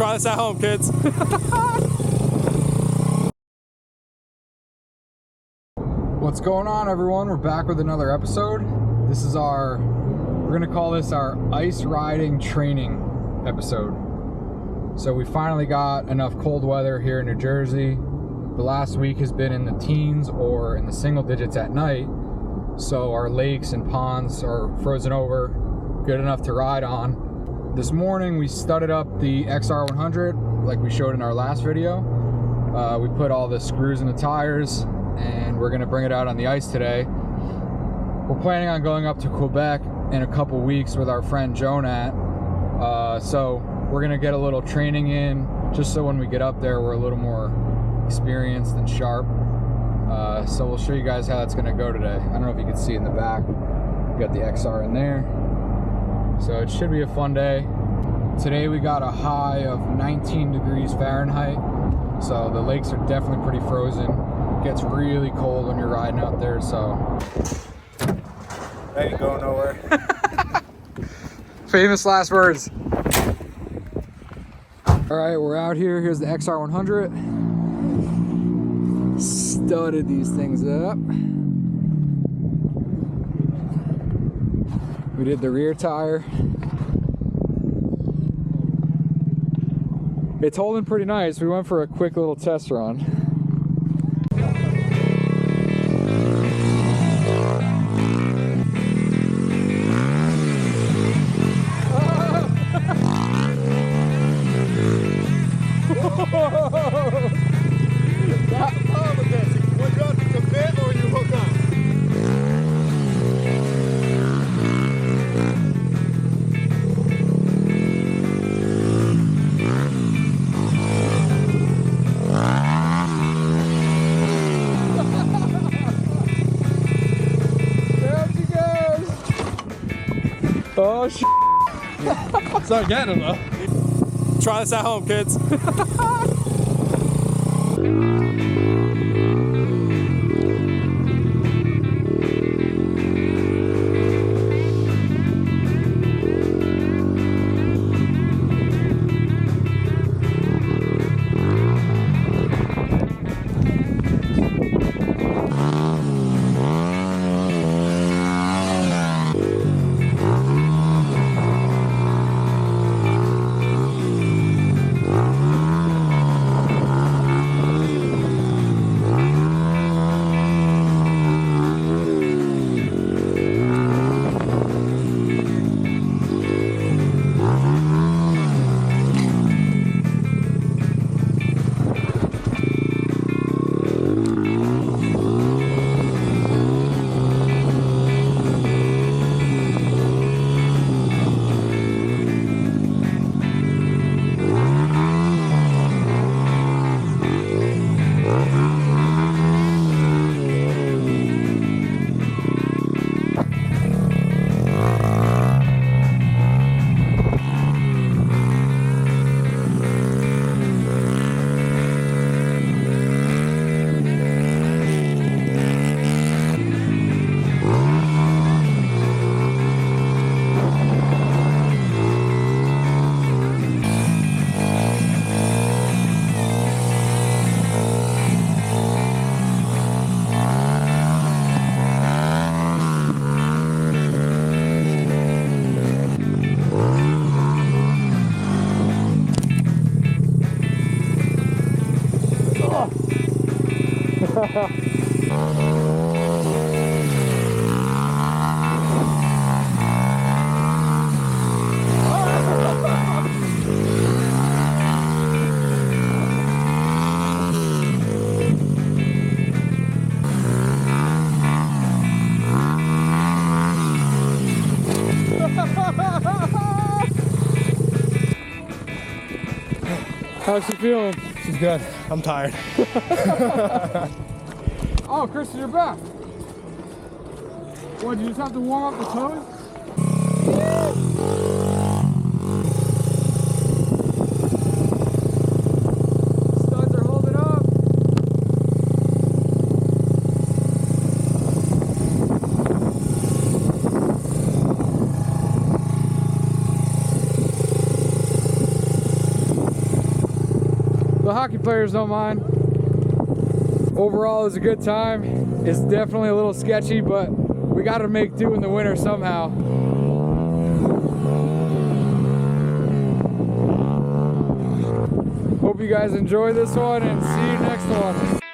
Try this at home, kids. What's going on, everyone? We're back with another episode. This is we're gonna call this our ice riding training episode. So we finally got enough cold weather here in New Jersey. The last week has been in the teens or in the single digits at night. So our lakes and ponds are frozen over, good enough to ride on. This morning we studded up the XR100 like we showed in our last video. We put all the screws in the tires and we're gonna bring it out on the ice today. We're planning on going up to Quebec in a couple weeks with our friend Jonat. So we're gonna get a little training in just so when we get up there we're a little more experienced and sharp. So we'll show you guys how that's gonna go today. I don't know if you can see in the back. We got the XR in there. So it should be a fun day. Today we got a high of 19 degrees Fahrenheit. So the lakes are definitely pretty frozen. It gets really cold when you're riding out there, so. That ain't going nowhere. Famous last words. All right, we're out here. Here's the XR100. Studded these things up. We did the rear tire. It's holding pretty nice. We went for a quick little test run. Oh shit. It's not getting them though. Try this at home, kids. How's she feeling? She's good. I'm tired. Oh, Kristen, you're back. What, you just have to warm up the toes? Studs are holding up. The hockey players don't mind. Overall, it was a good time. It's definitely a little sketchy, but we got to make do in the winter somehow. Hope you guys enjoy this one and see you next one.